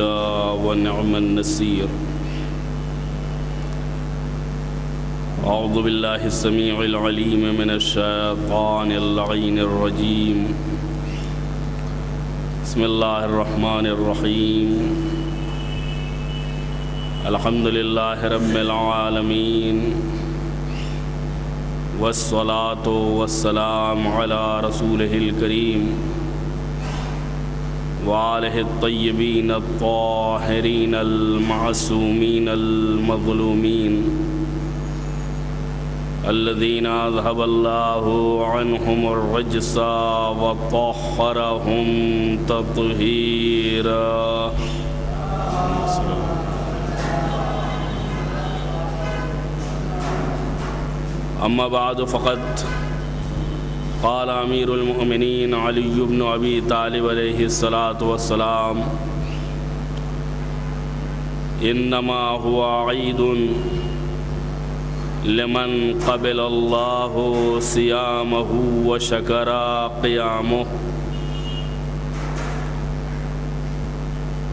المولى ونعم النصير. أعوذ بالله السميع العليم من الشيطان اللعين الرجيم. بسم الله الرحمن الرحيم. الحمد لله رب العالمين، والصلاة والسلام على رسوله الكريم وآله الطيبين الطاهرين المعصومين المظلومين الذين أذهب الله عنهم الرجس وطهرهم تطهيرا. أما بعد فقد قال أمير المؤمنين علي بن أبي طالب عليه الصلاة والسلام: إنما هو عيد لمن قبل الله صيامه وشكر قيامه،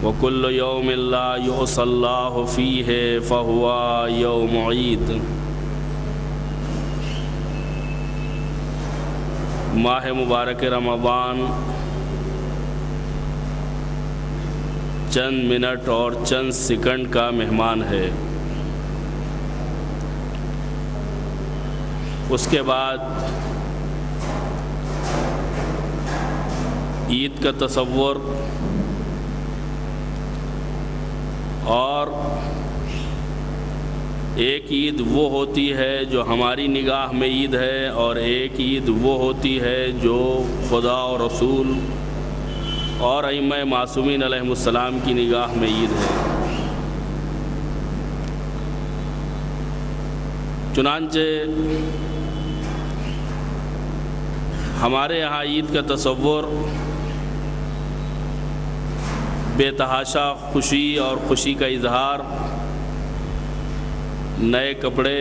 وكل يوم لا يعصى الله فيه فهو يوم عيد. ماہ مبارک رمضان چند منٹ اور چند سیکنڈ کا مہمان ہے. اس کے بعد عید کا تصور اور ایک عید وہ ہوتی ہے جو ہماری نگاہ میں عید ہے، اور ایک عید وہ ہوتی ہے جو خدا اور رسول اور ائمہ معصومین علیہم السلام کی نگاہ میں عید ہے. چنانچہ ہمارے یہاں عید کا تصور بے تحاشا خوشی اور خوشی کا اظہار، نئے کپڑے،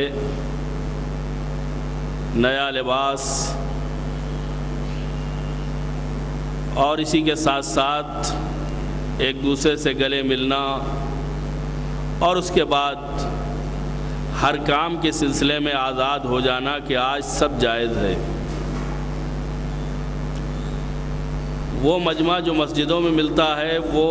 نیا لباس، اور اسی کے ساتھ ساتھ ایک دوسرے سے گلے ملنا، اور اس کے بعد ہر کام کے سلسلے میں آزاد ہو جانا کہ آج سب جائز ہے. وہ مجمع جو مسجدوں میں ملتا ہے وہ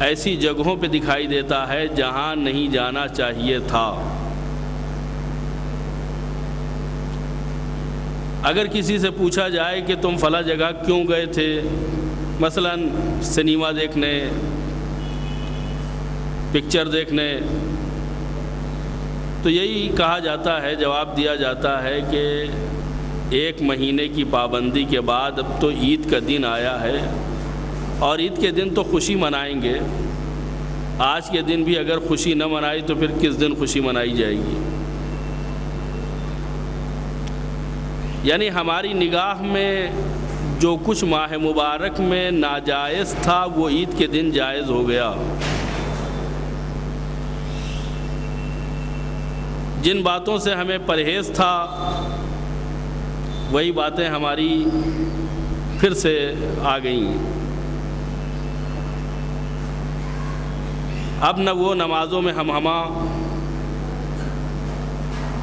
ایسی جگہوں پہ دکھائی دیتا ہے جہاں نہیں جانا چاہیے تھا. اگر کسی سے پوچھا جائے کہ تم فلاں جگہ کیوں گئے تھے، مثلا سنیما دیکھنے، پکچر دیکھنے، تو یہی کہا جاتا ہے، جواب دیا جاتا ہے کہ ایک مہینے کی پابندی کے بعد اب تو عید کا دن آیا ہے، اور عید کے دن تو خوشی منائیں گے. آج کے دن بھی اگر خوشی نہ منائی تو پھر کس دن خوشی منائی جائے گی؟ یعنی ہماری نگاہ میں جو کچھ ماہ مبارک میں ناجائز تھا وہ عید کے دن جائز ہو گیا. جن باتوں سے ہمیں پرہیز تھا وہی باتیں ہماری پھر سے آ گئیں. اب نہ وہ نمازوں میں ہمہ،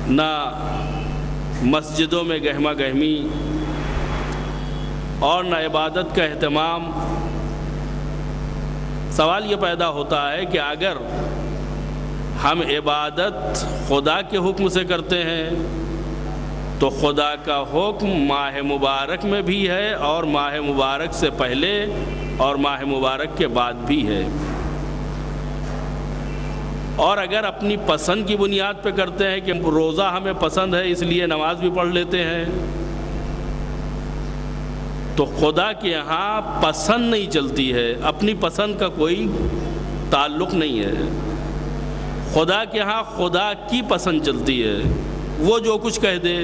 نہ مسجدوں میں گہما گہمی، اور نہ عبادت کا اہتمام. سوال یہ پیدا ہوتا ہے کہ اگر ہم عبادت خدا کے حکم سے کرتے ہیں تو خدا کا حکم ماہ مبارک میں بھی ہے، اور ماہ مبارک سے پہلے اور ماہ مبارک کے بعد بھی ہے. اور اگر اپنی پسند کی بنیاد پہ کرتے ہیں کہ روزہ ہمیں پسند ہے اس لیے نماز بھی پڑھ لیتے ہیں، تو خدا کے یہاں پسند نہیں چلتی ہے، اپنی پسند کا کوئی تعلق نہیں ہے. خدا کے ہاں خدا کی پسند چلتی ہے. وہ جو کچھ کہہ دے،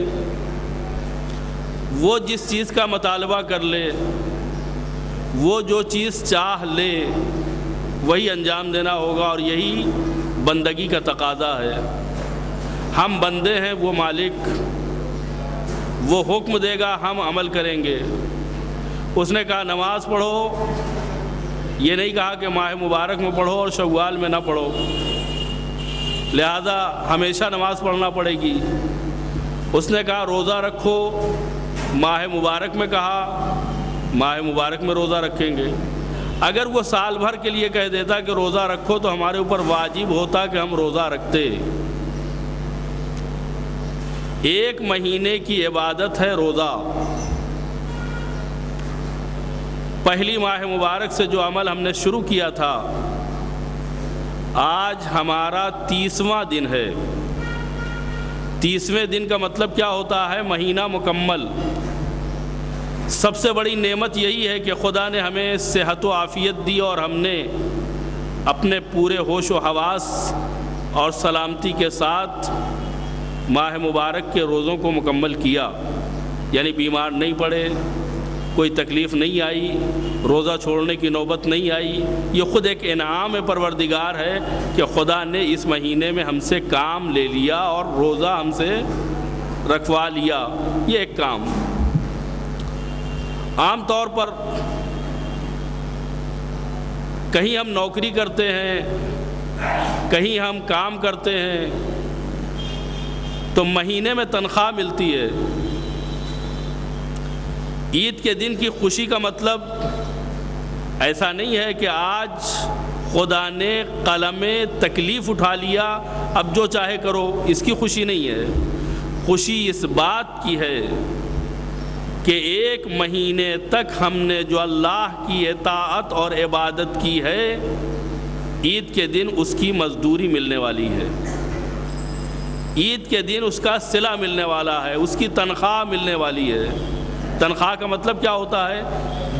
وہ جس چیز کا مطالبہ کر لے، وہ جو چیز چاہ لے وہی انجام دینا ہوگا، اور یہی بندگی کا تقاضا ہے. ہم بندے ہیں، وہ مالک، وہ حکم دے گا، ہم عمل کریں گے. اس نے کہا نماز پڑھو یہ نہیں کہا کہ ماہ مبارک میں پڑھو اور شوال میں نہ پڑھو، لہذا ہمیشہ نماز پڑھنا پڑے گی۔ اس نے کہا روزہ رکھو، ماہ مبارک میں کہا ماہ مبارک میں روزہ رکھیں گے۔ اگر وہ سال بھر کے لیے کہہ دیتا کہ روزہ رکھو تو ہمارے اوپر واجب ہوتا کہ ہم روزہ رکھتے۔ ایک مہینے کی عبادت ہے روزہ۔ پہلی ماہ مبارک سے جو عمل ہم نے شروع کیا تھا، آج ہمارا 30واں دن ہے۔ 30ویں دن کا مطلب کیا ہوتا ہے؟ مہینہ مکمل۔ سب سے بڑی نعمت یہی ہے کہ خدا نے ہمیں صحت و عافیت دی اور ہم نے اپنے پورے ہوش و حواس اور سلامتی کے ساتھ ماہ مبارک کے روزوں کو مکمل کیا، یعنی بیمار نہیں پڑے، کوئی تکلیف نہیں آئی، روزہ چھوڑنے کی نوبت نہیں آئی۔ یہ خود ایک انعام پروردگار ہے کہ خدا نے اس مہینے میں ہم سے کام لے لیا اور روزہ ہم سے رکھوا لیا۔ یہ ایک کام۔ عام طور پر کہیں ہم نوکری کرتے ہیں، کہیں ہم کام کرتے ہیں تو مہینے میں تنخواہ ملتی ہے۔ عید کے دن کی خوشی کا مطلب ایسا نہیں ہے کہ آج خدا نے قلم تکلیف اٹھا لیا، اب جو چاہے کرو، اس کی خوشی نہیں ہے۔ خوشی اس بات کی ہے کہ ایک مہینے تک ہم نے جو اللہ کی اطاعت اور عبادت کی ہے، عید کے دن اس کی مزدوری ملنے والی ہے، عید کے دن اس کا صلہ ملنے والا ہے، اس کی تنخواہ ملنے والی ہے۔ تنخواہ کا مطلب کیا ہوتا ہے؟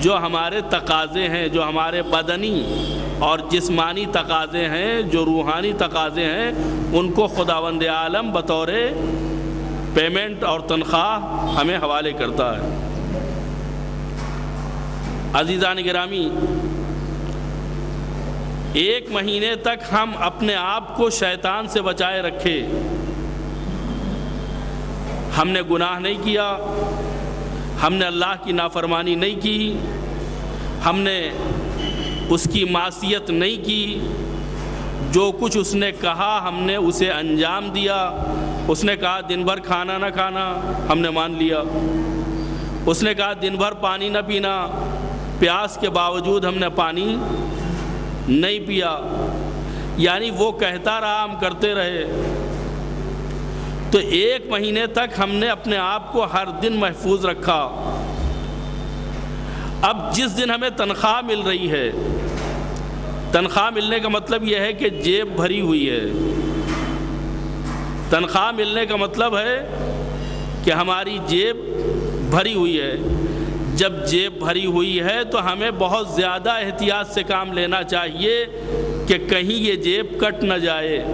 جو ہمارے تقاضے ہیں، جو ہمارے بدنی اور جسمانی تقاضے ہیں، جو روحانی تقاضے ہیں، ان کو خداوند عالم بطور پیمنٹ اور تنخواہ ہمیں حوالے کرتا ہے۔ عزیزان گرامی، ایک مہینے تک ہم اپنے آپ کو شیطان سے بچائے رکھے۔ ہم نے گناہ نہیں کیا، ہم نے اللہ کی نافرمانی نہیں کی، ہم نے اس کی معصیت نہیں کی، جو کچھ اس نے کہا ہم نے اسے انجام دیا۔ اس نے کہا دن بھر کھانا نہ کھانا، ہم نے مان لیا۔ اس نے کہا دن بھر پانی نہ پینا، پیاس کے باوجود ہم نے پانی نہیں پیا، یعنی وہ کہتا رہا، ہم کرتے رہے۔ تو ایک مہینے تک ہم نے اپنے آپ کو ہر دن محفوظ رکھا۔ اب جس دن ہمیں تنخواہ مل رہی ہے، تنخواہ ملنے کا مطلب یہ ہے کہ جیب بھری ہوئی ہے۔ تنخواہ ملنے کا مطلب ہے کہ ہماری جیب بھری ہوئی ہے۔ جب جیب بھری ہوئی ہے تو ہمیں بہت زیادہ احتیاط سے کام لینا چاہیے کہ کہیں یہ جیب کٹ نہ جائے،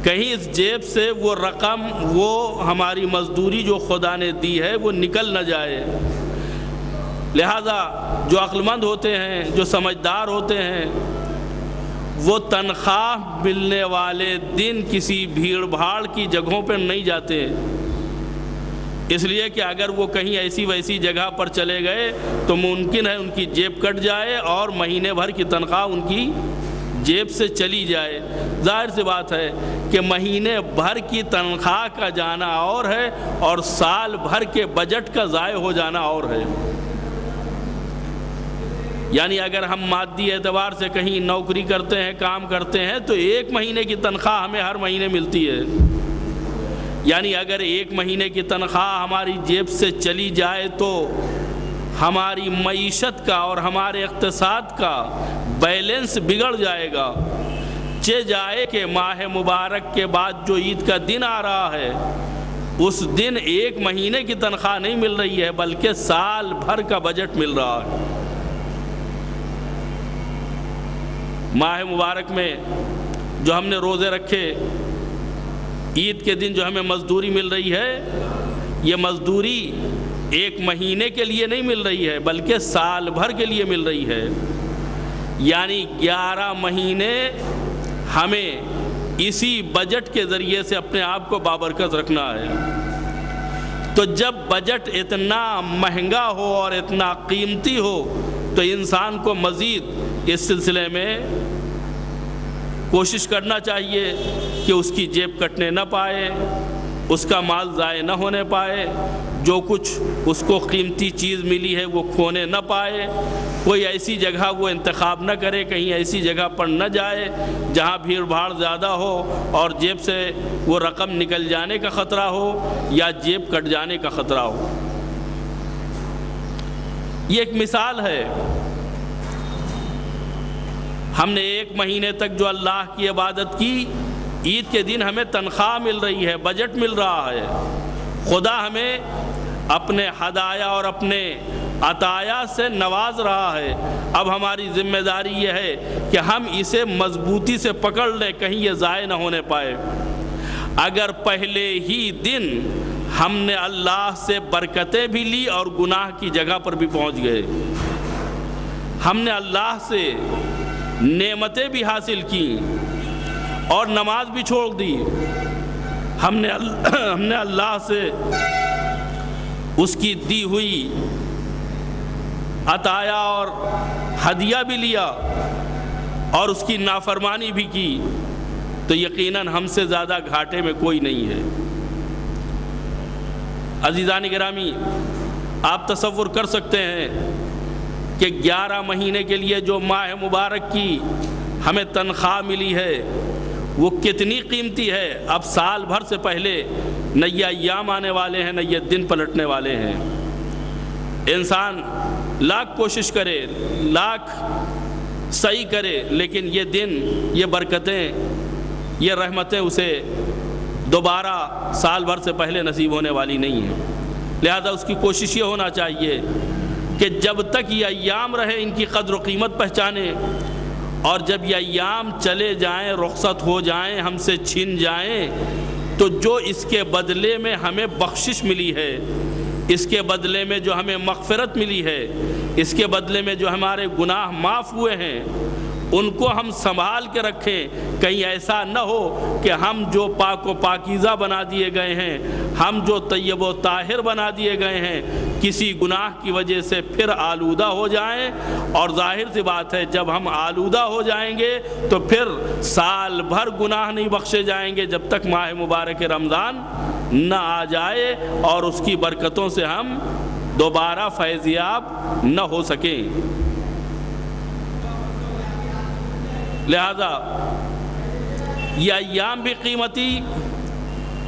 کہیں اس جیب سے وہ رقم، وہ ہماری مزدوری جو خدا نے دی ہے وہ نکل نہ جائے۔ لہذا جو عقل مند ہوتے ہیں، جو سمجھدار ہوتے ہیں، وہ تنخواہ ملنے والے دن کسی بھیڑ بھاڑ کی جگہوں پر نہیں جاتے، اس لیے کہ اگر وہ کہیں ایسی ویسی جگہ پر چلے گئے تو ممکن ہے ان کی جیب کٹ جائے اور مہینے بھر کی تنخواہ ان کی جیب سے چلی جائے۔ ظاہر سی بات ہے کہ مہینے بھر کی تنخواہ کا جانا اور ہے اور سال بھر کے بجٹ کا ضائع ہو جانا اور ہے۔ یعنی اگر ہم مادی اعتبار سے کہیں نوکری کرتے ہیں، کام کرتے ہیں، تو ایک مہینے کی تنخواہ ہمیں ہر مہینے ملتی ہے۔ یعنی اگر ایک مہینے کی تنخواہ ہماری جیب سے چلی جائے تو ہماری معیشت کا اور ہمارے اقتصاد کا بیلنس بگڑ جائے گا۔ جائے کہ ماہ مبارک کے بعد جو عید کا دن آ رہا ہے، اس دن ایک مہینے کی تنخواہ نہیں مل رہی ہے بلکہ سال بھر کا بجٹ مل رہا ہے۔ ماہ مبارک میں جو ہم نے روزے رکھے، عید کے دن جو ہمیں مزدوری مل رہی ہے، یہ مزدوری ایک مہینے کے لیے نہیں مل رہی ہے بلکہ سال بھر کے لیے مل رہی ہے۔ یعنی 11 مہینے ہمیں اسی بجٹ کے ذریعے سے اپنے آپ کو بابرکت رکھنا ہے۔ تو جب بجٹ اتنا مہنگا ہو اور اتنا قیمتی ہو تو انسان کو مزید اس سلسلے میں کوشش کرنا چاہیے کہ اس کی جیب کٹنے نہ پائے، اس کا مال ضائع نہ ہونے پائے، جو کچھ اس کو قیمتی چیز ملی ہے وہ کھونے نہ پائے، کوئی ایسی جگہ وہ انتخاب نہ کرے، کہیں ایسی جگہ پر نہ جائے جہاں بھیڑ بھاڑ زیادہ ہو اور جیب سے وہ رقم نکل جانے کا خطرہ ہو یا جیب کٹ جانے کا خطرہ ہو۔ یہ ایک مثال ہے۔ ہم نے 1 مہینے تک جو اللہ کی عبادت کی، عید کے دن ہمیں تنخواہ مل رہی ہے، بجٹ مل رہا ہے، خدا ہمیں اپنے ہدایہ اور اپنے عطایا سے نواز رہا ہے۔ اب ہماری ذمہ داری یہ ہے کہ ہم اسے مضبوطی سے پکڑ لیں، کہیں یہ ضائع نہ ہونے پائے۔ اگر پہلے ہی دن ہم نے اللہ سے برکتیں بھی لی اور گناہ کی جگہ پر بھی پہنچ گئے، ہم نے اللہ سے نعمتیں بھی حاصل کی اور نماز بھی چھوڑ دی، ہم نے اللہ سے اس کی دی ہوئی عطایا اور ہدیہ بھی لیا اور اس کی نافرمانی بھی کی، تو یقیناً ہم سے زیادہ گھاٹے میں کوئی نہیں ہے۔ عزیزان گرامی، آپ تصور کر سکتے ہیں کہ 11 مہینے کے لیے جو ماہ مبارک کی ہمیں تنخواہ ملی ہے وہ کتنی قیمتی ہے۔ اب سال بھر سے پہلے نہ یہ ایام آنے والے ہیں، نہ یہ دن پلٹنے والے ہیں۔ انسان لاکھ کوشش کرے، لاکھ صحیح کرے، لیکن یہ دن، یہ برکتیں، یہ رحمتیں اسے دوبارہ سال بھر سے پہلے نصیب ہونے والی نہیں ہیں۔ لہذا اس کی کوشش یہ ہونا چاہیے کہ جب تک یہ ایام رہے ان کی قدر و قیمت پہچانے، اور جب یہ ایام چلے جائیں، رخصت ہو جائیں، ہم سے چھن جائیں، تو جو اس کے بدلے میں ہمیں بخشش ملی ہے، اس کے بدلے میں جو ہمیں مغفرت ملی ہے، اس کے بدلے میں جو ہمارے گناہ معاف ہوئے ہیں، ان کو ہم سنبھال کے رکھیں۔ کہیں ایسا نہ ہو کہ ہم جو پاک و پاکیزہ بنا دیے گئے ہیں، ہم جو طیب و طاہر بنا دیے گئے ہیں، کسی گناہ کی وجہ سے پھر آلودہ ہو جائیں، اور ظاہر سی بات ہے جب ہم آلودہ ہو جائیں گے تو پھر سال بھر گناہ نہیں بخشے جائیں گے جب تک ماہ مبارک رمضان نہ آ جائے اور اس کی برکتوں سے ہم دوبارہ فیضیاب نہ ہو سکیں۔ لہذا یہ ایام بھی قیمتی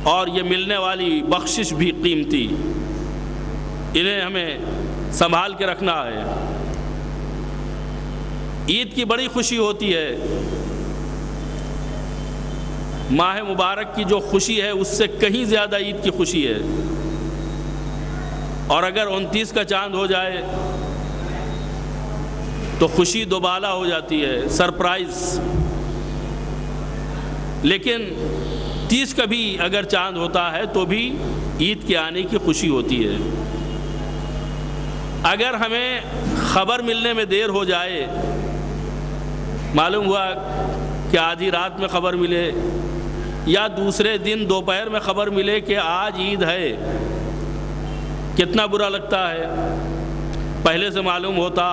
اور یہ ملنے والی بخشش بھی قیمتی، انہیں ہمیں سنبھال کے رکھنا ہے۔ عید کی بڑی خوشی ہوتی ہے، ماہ مبارک کی جو خوشی ہے اس سے کہیں زیادہ عید کی خوشی ہے، اور اگر 29 کا چاند ہو جائے تو خوشی دوبالا ہو جاتی ہے، سرپرائز۔ لیکن 30 کا بھی اگر چاند ہوتا ہے تو بھی عید کے آنے کی خوشی ہوتی ہے۔ اگر ہمیں خبر ملنے میں دیر ہو جائے، معلوم ہوا کہ آدھی رات میں خبر ملے یا دوسرے دن دوپہر میں خبر ملے کہ آج عید ہے، کتنا برا لگتا ہے۔ پہلے سے معلوم ہوتا،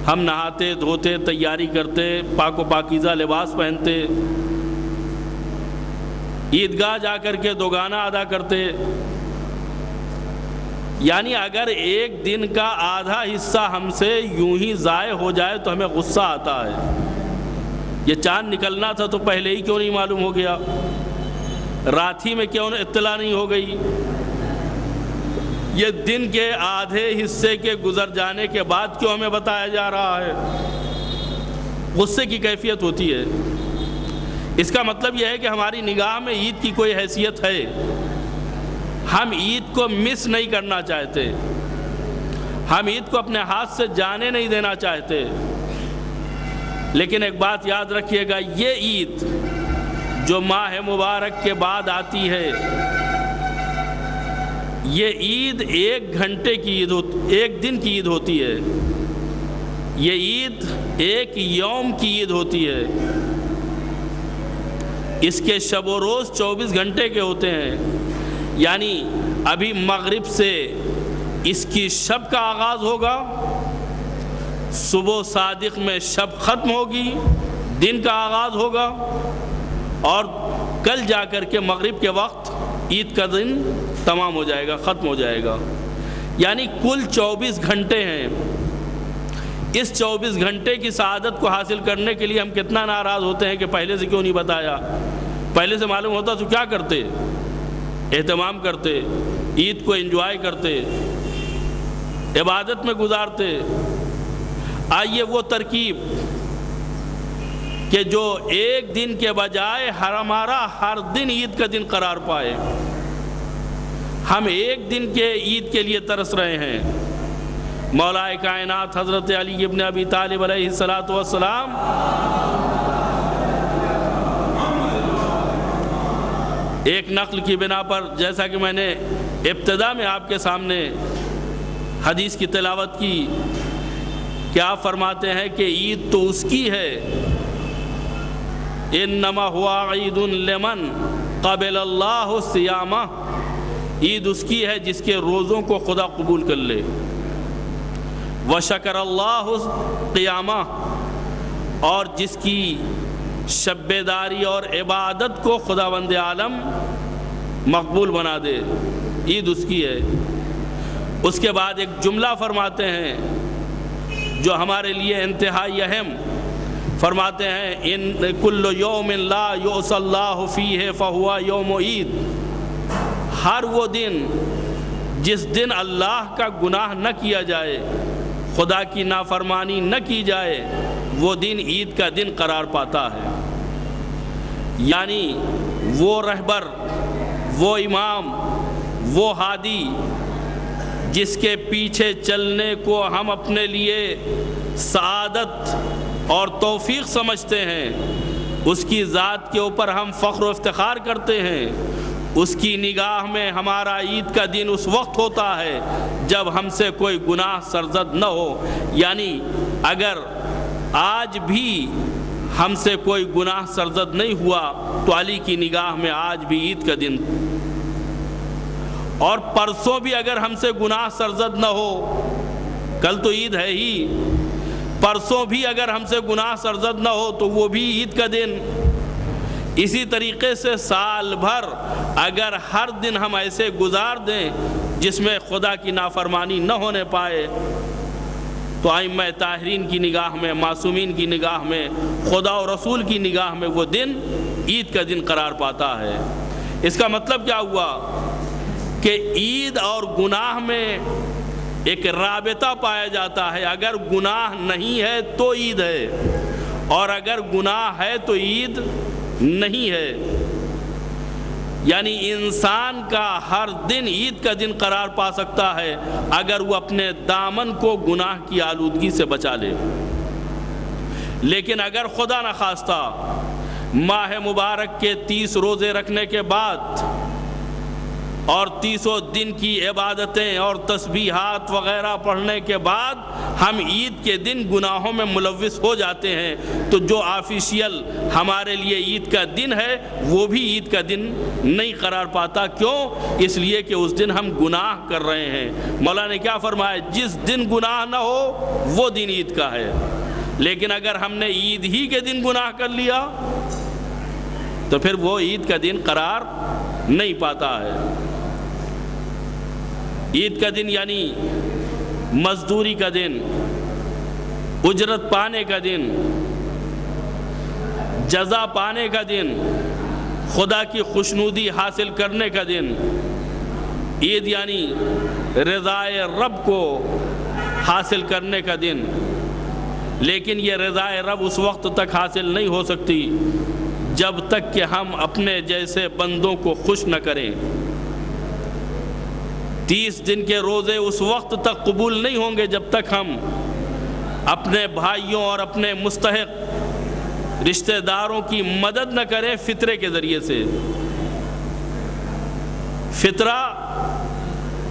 ہم نہاتے دھوتے، تیاری کرتے، پاک و پاکیزہ لباس پہنتے، عیدگاہ جا کر کے دوگانہ ادا کرتے۔ یعنی اگر ایک دن کا آدھا حصہ ہم سے یوں ہی ضائع ہو جائے تو ہمیں غصہ آتا ہے۔ یہ چاند نکلنا تھا تو پہلے ہی کیوں نہیں معلوم ہو گیا؟ رات ہی میں کیوں اطلاع نہیں ہو گئی؟ یہ دن کے آدھے حصے کے گزر جانے کے بعد کیوں ہمیں بتایا جا رہا ہے؟ غصے کی کیفیت ہوتی ہے۔ اس کا مطلب یہ ہے کہ ہماری نگاہ میں عید کی کوئی حیثیت ہے، ہم عید کو مس نہیں کرنا چاہتے، ہم عید کو اپنے ہاتھ سے جانے نہیں دینا چاہتے۔ لیکن ایک بات یاد رکھیے گا، یہ عید جو ماہ مبارک کے بعد آتی ہے، یہ عید 1 گھنٹے کی عید ایک دن کی عید ہوتی ہے، یہ عید ایک یوم کی عید ہوتی ہے۔ اس کے شب و روز 24 گھنٹے کے ہوتے ہیں، یعنی ابھی مغرب سے اس کی شب کا آغاز ہوگا صبح صادق میں شب ختم ہوگی، دن کا آغاز ہوگا، اور کل جا کر کے مغرب کے وقت عید کا دن تمام ہو جائے گا، ختم ہو جائے گا۔ یعنی کل 24 گھنٹے ہیں۔ اس 24 گھنٹے کی سعادت کو حاصل کرنے کے لیے ہم کتنا ناراض ہوتے ہیں کہ پہلے سے کیوں نہیں بتایا، پہلے سے معلوم ہوتا تو کیا کرتے، اہتمام کرتے، عید کو انجوائے کرتے، عبادت میں گزارتے۔ آئیے وہ ترکیب کہ جو ایک دن کے بجائے ہمارا ہر دن عید کا دن قرار پائے۔ ہم ایک دن کے عید کے لیے ترس رہے ہیں۔ مولا کائنات حضرت علی ابن ابی طالب علیہ السلام ایک نقل کی بنا پر، جیسا کہ میں نے ابتدا میں آپ کے سامنے حدیث کی تلاوت کی، کہ آپ فرماتے ہیں کہ عید تو اس کی ہے، انما ہوا عید لمن قبل اللہ صیامہ، عید اس کی ہے جس کے روزوں کو خدا قبول کر لے، وشکر اللہ قیامہ، اور جس کی شب بیداری اور عبادت کو خداوند عالم مقبول بنا دے، عید اس کی ہے۔ اس کے بعد ایک جملہ فرماتے ہیں جو ہمارے لیے انتہائی اہم، فرماتے ہیں ان کل یوم لا یعصی اللہ فیہ فہو یوم عید، ہر وہ دن جس دن اللہ کا گناہ نہ کیا جائے، خدا کی نافرمانی نہ کی جائے، وہ دن عید کا دن قرار پاتا ہے۔ یعنی وہ رہبر، وہ امام، وہ ہادی جس کے پیچھے چلنے کو ہم اپنے لیے سعادت اور توفیق سمجھتے ہیں، اس کی ذات کے اوپر ہم فخر و افتخار کرتے ہیں، اس کی نگاہ میں ہمارا عید کا دن اس وقت ہوتا ہے جب ہم سے کوئی گناہ سرزد نہ ہو۔ یعنی اگر آج بھی ہم سے کوئی گناہ سرزد نہیں ہوا تو علی کی نگاہ میں آج بھی عید کا دن، اور پرسوں بھی اگر ہم سے گناہ سرزد نہ ہو، کل تو عید ہے ہی، پرسوں بھی اگر ہم سے گناہ سرزد نہ ہو تو وہ بھی عید کا دن۔ اسی طریقے سے سال بھر اگر ہر دن ہم ایسے گزار دیں جس میں خدا کی نافرمانی نہ ہونے پائے، تو ائمہ طاہرین کی نگاہ میں، معصومین کی نگاہ میں، خدا و رسول کی نگاہ میں وہ دن عید کا دن قرار پاتا ہے۔ اس کا مطلب کیا ہوا کہ عید اور گناہ میں ایک رابطہ پایا جاتا ہے۔ اگر گناہ نہیں ہے تو عید ہے، اور اگر گناہ ہے تو عید نہیں ہے۔ یعنی انسان کا ہر دن عید کا دن قرار پا سکتا ہے اگر وہ اپنے دامن کو گناہ کی آلودگی سے بچا لے۔ لیکن اگر خدا نخواستہ ماہ مبارک کے 30 روزے رکھنے کے بعد اور 30 دن کی عبادتیں اور تسبیحات وغیرہ پڑھنے کے بعد ہم عید کے دن گناہوں میں ملوث ہو جاتے ہیں، تو جو آفیشیل ہمارے لیے عید کا دن ہے وہ بھی عید کا دن نہیں قرار پاتا۔ کیوں؟ اس لیے کہ اس دن ہم گناہ کر رہے ہیں۔ مولا نے کیا فرمایا؟ جس دن گناہ نہ ہو وہ دن عید کا ہے۔ لیکن اگر ہم نے عید ہی کے دن گناہ کر لیا تو پھر وہ عید کا دن قرار نہیں پاتا ہے۔ عید کا دن یعنی مزدوری کا دن، اجرت پانے کا دن، جزا پانے کا دن، خدا کی خوشنودی حاصل کرنے کا دن۔ عید یعنی رضائے رب کو حاصل کرنے کا دن۔ لیکن یہ رضائے رب اس وقت تک حاصل نہیں ہو سکتی جب تک کہ ہم اپنے جیسے بندوں کو خوش نہ کریں۔ 30 دن کے روزے اس وقت تک قبول نہیں ہوں گے جب تک ہم اپنے بھائیوں اور اپنے مستحق رشتہ داروں کی مدد نہ کریں فطرے کے ذریعے سے۔ فطرہ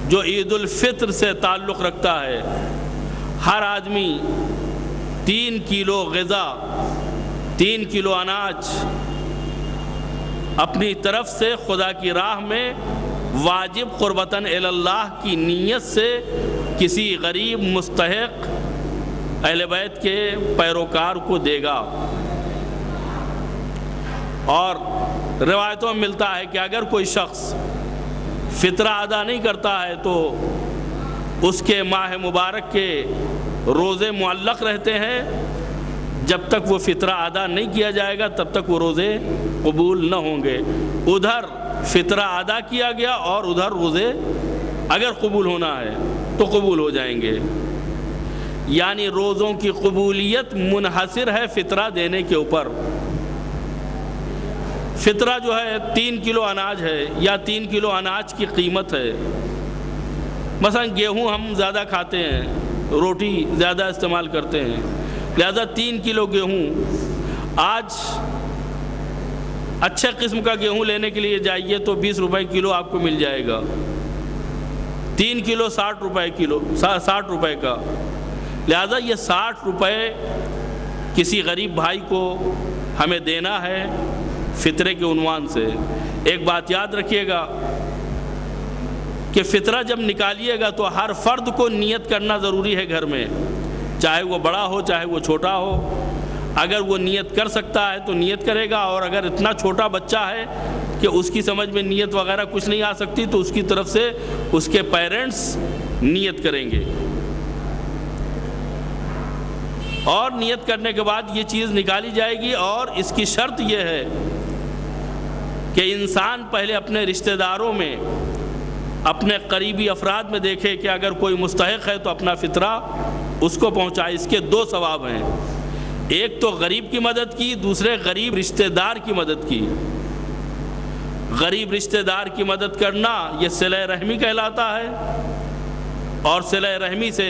جو عید الفطر سے تعلق رکھتا ہے، ہر آدمی 3 کلو غذا، 3 کلو اناج اپنی طرف سے خدا کی راہ میں واجب قربتاً اللہ کی نیت سے کسی غریب مستحق اہل بیت کے پیروکار کو دے گا۔ اور روایتوں میں ملتا ہے کہ اگر کوئی شخص فطرہ ادا نہیں کرتا ہے تو اس کے ماہ مبارک کے روزے معلق رہتے ہیں، جب تک وہ فطرہ ادا نہیں کیا جائے گا تب تک وہ روزے قبول نہ ہوں گے۔ ادھر فطرہ ادا کیا گیا اور ادھر روزے اگر قبول ہونا ہے تو قبول ہو جائیں گے۔ یعنی روزوں کی قبولیت منحصر ہے فطرہ دینے کے اوپر۔ فطرہ جو ہے 3 کلو اناج ہے یا 3 کلو اناج کی قیمت ہے۔ مثلا گیہوں ہم زیادہ کھاتے ہیں، روٹی زیادہ استعمال کرتے ہیں، لہذا 3 کلو گیہوں آج اچھے قسم کا گیہوں لینے کے لیے جائیے تو 20 روپے کلو آپ کو مل جائے گا۔ 3 کلو 60 روپے کا، لہذا یہ 60 روپے کسی غریب بھائی کو ہمیں دینا ہے فطرے کے عنوان سے۔ ایک بات یاد رکھیے گا کہ فطرہ جب نکالیے گا تو ہر فرد کو نیت کرنا ضروری ہے گھر میں، چاہے وہ بڑا ہو چاہے وہ چھوٹا ہو۔ اگر وہ نیت کر سکتا ہے تو نیت کرے گا، اور اگر اتنا چھوٹا بچہ ہے کہ اس کی سمجھ میں نیت وغیرہ کچھ نہیں آ سکتی تو اس کی طرف سے اس کے پیرنٹس نیت کریں گے، اور نیت کرنے کے بعد یہ چیز نکالی جائے گی۔ اور اس کی شرط یہ ہے کہ انسان پہلے اپنے رشتہ داروں میں، اپنے قریبی افراد میں دیکھے کہ اگر کوئی مستحق ہے تو اپنا فطرہ اس کو پہنچائے۔ اس کے 2 ثواب ہیں، ایک تو غریب کی مدد کی، دوسرے غریب رشتہ دار کی مدد کی۔ غریب رشتہ دار کی مدد کرنا یہ صلہ رحمی کہلاتا ہے، اور صلہ رحمی سے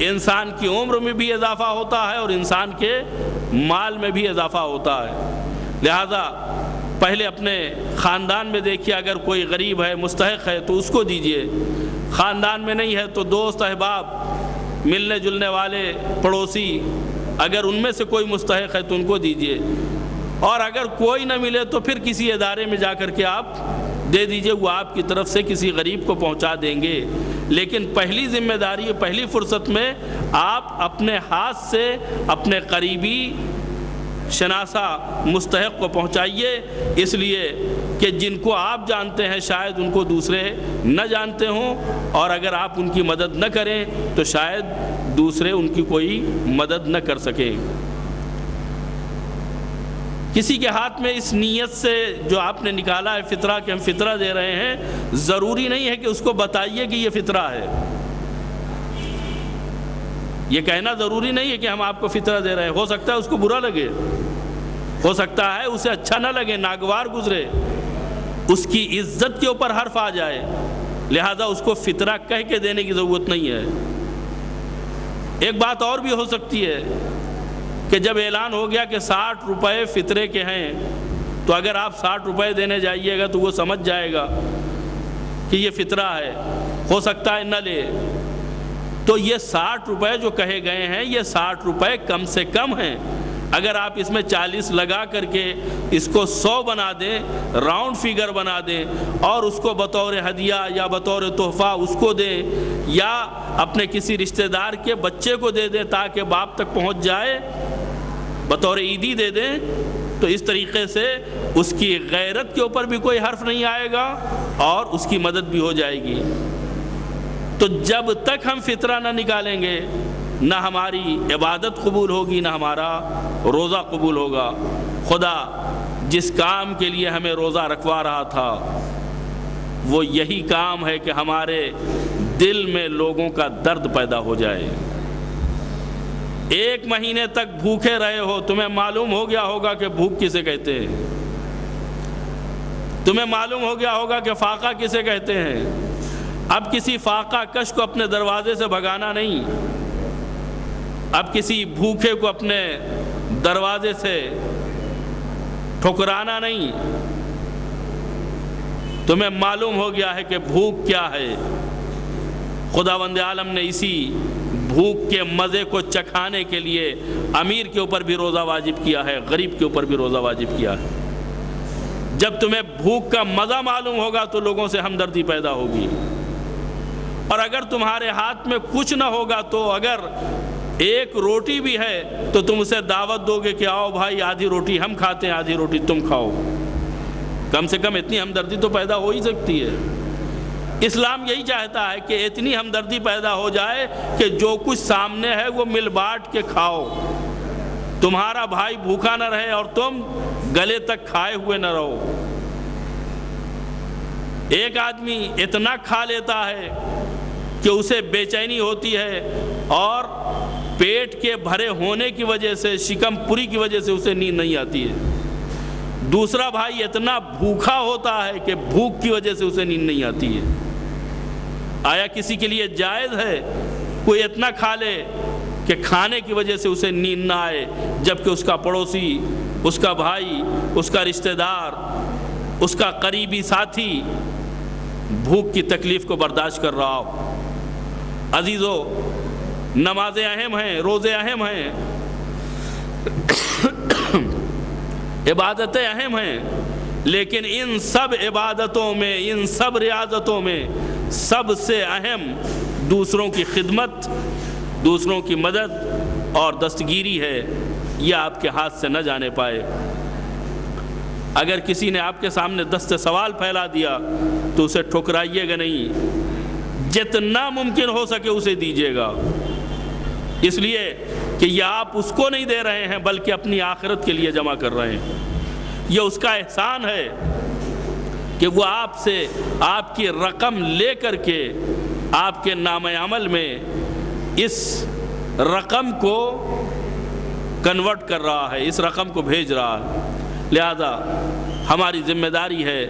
انسان کی عمر میں بھی اضافہ ہوتا ہے اور انسان کے مال میں بھی اضافہ ہوتا ہے۔ لہذا پہلے اپنے خاندان میں دیکھیے، اگر کوئی غریب ہے مستحق ہے تو اس کو دیجیے، خاندان میں نہیں ہے تو دوست احباب، ملنے جلنے والے پڑوسی، اگر ان میں سے کوئی مستحق ہے تو ان کو دیجیے، اور اگر کوئی نہ ملے تو پھر کسی ادارے میں جا کر کے آپ دے دیجیے، وہ آپ کی طرف سے کسی غریب کو پہنچا دیں گے۔ لیکن پہلی ذمہ داری، پہلی فرصت میں آپ اپنے ہاتھ سے اپنے قریبی شناسہ مستحق کو پہنچائیے، اس لیے کہ جن کو آپ جانتے ہیں شاید ان کو دوسرے نہ جانتے ہوں، اور اگر آپ ان کی مدد نہ کریں تو شاید دوسرے ان کی کوئی مدد نہ کر سکیں۔ کسی کے ہاتھ میں اس نیت سے جو آپ نے نکالا ہے فطرہ کہ ہم فطرہ دے رہے ہیں، ضروری نہیں ہے کہ اس کو بتائیے کہ یہ فطرہ ہے۔ یہ کہنا ضروری نہیں ہے کہ ہم آپ کو فطرہ دے رہے ہیں، ہو سکتا ہے اس کو برا لگے، ہو سکتا ہے اسے اچھا نہ لگے، ناگوار گزرے، اس کی عزت کے اوپر حرف آ جائے، لہذا اس کو فطرہ کہہ کے دینے کی ضرورت نہیں ہے۔ ایک بات اور بھی ہو سکتی ہے کہ جب اعلان ہو گیا کہ 60 روپے فطرے کے ہیں، تو اگر آپ 60 روپے دینے جائیے گا تو وہ سمجھ جائے گا کہ یہ فطرہ ہے، ہو سکتا ہے نہ لے۔ تو یہ 60 روپے جو کہے گئے ہیں یہ 60 روپے کم سے کم ہیں۔ اگر آپ اس میں 40 لگا کر کے اس کو 100 بنا دیں، راؤنڈ فیگر بنا دیں، اور اس کو بطور ہدیہ یا بطور تحفہ اس کو دیں، یا اپنے کسی رشتہ دار کے بچے کو دے دیں تاکہ باپ تک پہنچ جائے، بطور عیدی دے دیں، تو اس طریقے سے اس کی غیرت کے اوپر بھی کوئی حرف نہیں آئے گا اور اس کی مدد بھی ہو جائے گی۔ تو جب تک ہم فطرہ نہ نکالیں گے نہ ہماری عبادت قبول ہوگی، نہ ہمارا روزہ قبول ہوگا۔ خدا جس کام کے لیے ہمیں روزہ رکھوا رہا تھا وہ یہی کام ہے کہ ہمارے دل میں لوگوں کا درد پیدا ہو جائے۔ 1 مہینے تک بھوکے رہے ہو، تمہیں معلوم ہو گیا ہوگا کہ بھوک کسے کہتے ہیں، تمہیں معلوم ہو گیا ہوگا کہ فاقہ کسے کہتے ہیں۔ اب کسی فاقہ کش کو اپنے دروازے سے بھگانا نہیں، اب کسی بھوکے کو اپنے دروازے سے ٹھکرانا نہیں۔ تمہیں معلوم ہو گیا ہے کہ بھوک کیا ہے۔ خداوند عالم نے اسی بھوک کے مزے کو چکھانے کے لیے امیر کے اوپر بھی روزہ واجب کیا ہے، غریب کے اوپر بھی روزہ واجب کیا ہے۔ جب تمہیں بھوک کا مزہ معلوم ہوگا تو لوگوں سے ہمدردی پیدا ہوگی، اور اگر تمہارے ہاتھ میں کچھ نہ ہوگا تو اگر ایک روٹی بھی ہے تو تم اسے دعوت دو گے کہ آؤ بھائی آدھی روٹی ہم کھاتے ہیں آدھی روٹی تم کھاؤ، کم سے کم اتنی ہمدردی تو پیدا ہو ہی سکتی ہے۔ اسلام یہی چاہتا ہے کہ اتنی ہمدردی پیدا ہو جائے کہ جو کچھ سامنے ہے وہ مل بانٹ کے کھاؤ، تمہارا بھائی بھوکا نہ رہے اور تم گلے تک کھائے ہوئے نہ رہو۔ ایک آدمی اتنا کھا لیتا ہے کہ اسے بے چینی ہوتی ہے اور پیٹ کے بھرے ہونے کی وجہ سے، شکم پوری کی وجہ سے اسے نیند نہیں آتی ہے۔ دوسرا بھائی اتنا بھوکا ہوتا ہے کہ بھوک کی وجہ سے اسے نیند نہیں آتی ہے۔ آیا کسی کے لیے جائز ہے کوئی اتنا کھا لے کہ کھانے کی وجہ سے اسے نیند نہ آئے، جبکہ اس کا پڑوسی، اس کا بھائی، اس کا رشتہ دار، اس کا قریبی ساتھی بھوک کی تکلیف کو برداشت کر رہا ہو؟ عزیزو، نمازیں اہم ہیں، روزے اہم ہیں، عبادتیں اہم ہیں، لیکن ان سب عبادتوں میں، ان سب ریاضتوں میں سب سے اہم دوسروں کی خدمت، دوسروں کی مدد اور دستگیری ہے۔ یہ آپ کے ہاتھ سے نہ جانے پائے۔ اگر کسی نے آپ کے سامنے دست سوال پھیلا دیا تو اسے ٹھکرائیے گا نہیں، جتنا ممکن ہو سکے اسے دیجیے گا، اس لیے کہ یہ آپ اس کو نہیں دے رہے ہیں بلکہ اپنی آخرت کے لیے جمع کر رہے ہیں۔ یہ اس کا احسان ہے کہ وہ آپ سے آپ کی رقم لے کر کے آپ کے نام عمل میں اس رقم کو کنورٹ کر رہا ہے، اس رقم کو بھیج رہا ہے۔ لہذا ہماری ذمہ داری ہے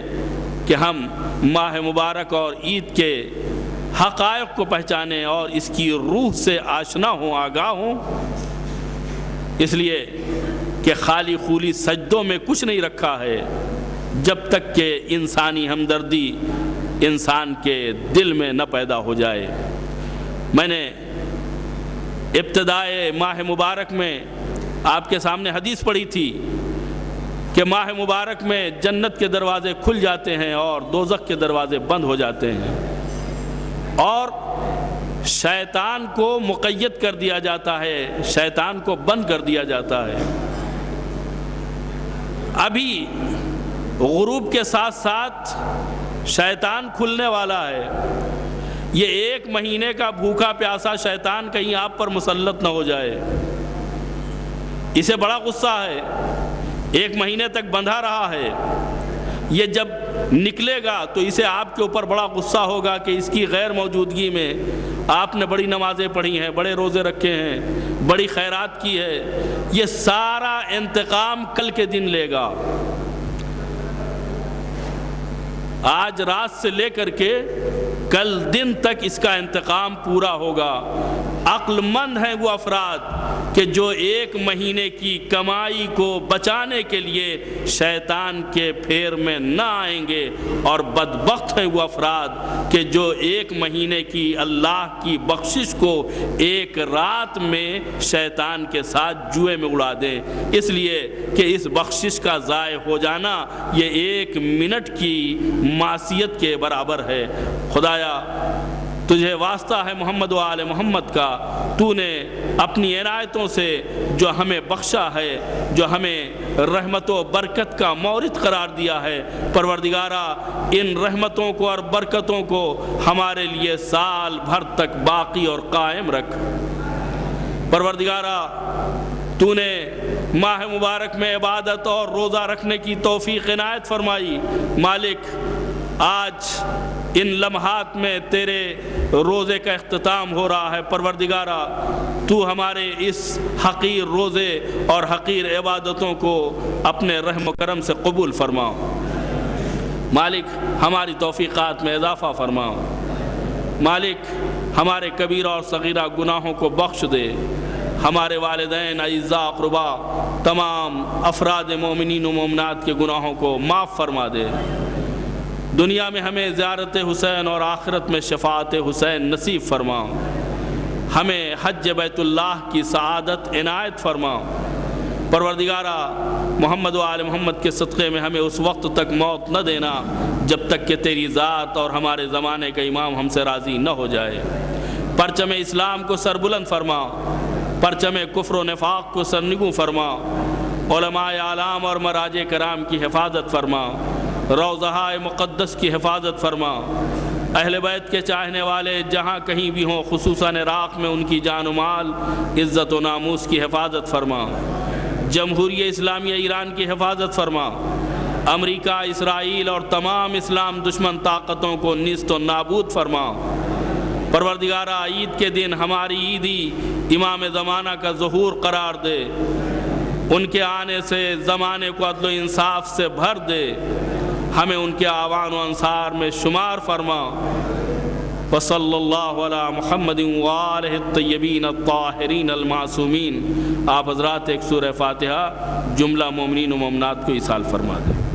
کہ ہم ماہ مبارک اور عید کے حقائق کو پہچانیں اور اس کی روح سے آشنا ہوں، آگاہ ہوں، اس لیے کہ خالی خولی سجدوں میں کچھ نہیں رکھا ہے جب تک کہ انسانی ہمدردی انسان کے دل میں نہ پیدا ہو جائے۔ میں نے ابتدائے ماہ مبارک میں آپ کے سامنے حدیث پڑھی تھی کہ ماہ مبارک میں جنت کے دروازے کھل جاتے ہیں اور دوزخ کے دروازے بند ہو جاتے ہیں، اور شیطان کو مقید کر دیا جاتا ہے، شیطان کو بند کر دیا جاتا ہے۔ ابھی غروب کے ساتھ ساتھ شیطان کھلنے والا ہے۔ یہ 1 مہینے کا بھوکا پیاسا شیطان کہیں آپ پر مسلط نہ ہو جائے، اسے بڑا غصہ ہے، 1 مہینے تک بندھا رہا ہے، یہ جب نکلے گا تو اسے آپ کے اوپر بڑا غصہ ہوگا کہ اس کی غیر موجودگی میں آپ نے بڑی نمازیں پڑھی ہیں، بڑے روزے رکھے ہیں، بڑی خیرات کی ہے، یہ سارا انتقام کل کے دن لے گا۔ آج رات سے لے کر کے کل دن تک اس کا انتقام پورا ہوگا۔ عقل مند ہیں وہ افراد کہ جو 1 مہینے کی کمائی کو بچانے کے لیے شیطان کے پھیر میں نہ آئیں گے، اور بدبخت ہیں وہ افراد کہ جو 1 مہینے کی اللہ کی بخشش کو 1 رات میں شیطان کے ساتھ جوئے میں اڑا دیں، اس لیے کہ اس بخشش کا ضائع ہو جانا یہ 1 منٹ کی معصیت کے برابر ہے۔ خدایا تجھے واسطہ ہے محمد و آل محمد کا، تو نے اپنی عنایتوں سے جو ہمیں بخشا ہے، جو ہمیں رحمت و برکت کا مورد قرار دیا ہے، پروردگارہ ان رحمتوں کو اور برکتوں کو ہمارے لیے سال بھر تک باقی اور قائم رکھ۔ پروردگارہ تو نے ماہ مبارک میں عبادت اور روزہ رکھنے کی توفیق عنایت فرمائی۔ مالک آج ان لمحات میں تیرے روزے کا اختتام ہو رہا ہے، پروردگارہ تو ہمارے اس حقیر روزے اور حقیر عبادتوں کو اپنے رحم و کرم سے قبول فرماؤ۔ مالک ہماری توفیقات میں اضافہ فرماؤ۔ مالک ہمارے کبیرہ اور صغیرہ گناہوں کو بخش دے، ہمارے والدین، اعزاء، اقربا، تمام افراد مومنین و مومنات کے گناہوں کو معاف فرما دے۔ دنیا میں ہمیں زیارت حسین اور آخرت میں شفاعت حسین نصیب فرماؤ۔ ہمیں حج بیت اللہ کی سعادت عنایت فرماؤ۔ پروردگارہ محمد و آل محمد کے صدقے میں ہمیں اس وقت تک موت نہ دینا جب تک کہ تیری ذات اور ہمارے زمانے کا امام ہم سے راضی نہ ہو جائے۔ پرچم اسلام کو سربلند فرماؤ۔ پرچم کفر و نفاق کو سرنگوں فرما، علماء اعلام اور مراج کرام کی حفاظت فرما، روضہ مقدس کی حفاظت فرما، اہل بیت کے چاہنے والے جہاں کہیں بھی ہوں خصوصاً عراق میں ان کی جان و مال، عزت و ناموس کی حفاظت فرما، جمہوریہ اسلامیہ ایران کی حفاظت فرما، امریکہ، اسرائیل اور تمام اسلام دشمن طاقتوں کو نیست و نابود فرما۔ پروردگارہ عید کے دن ہماری عیدی امام زمانہ کا ظہور قرار دے، ان کے آنے سے زمانے کو عدل و انصاف سے بھر دے، ہمیں ان کے اعوان و انصار میں شمار فرما۔ وصلی اللہ علی محمد وآلہ الطیبین الطاہرین المعصومین۔ آپ حضرات ایک سورہ فاتحہ جملہ مومنین و مومنات کو ایصال فرما دیں۔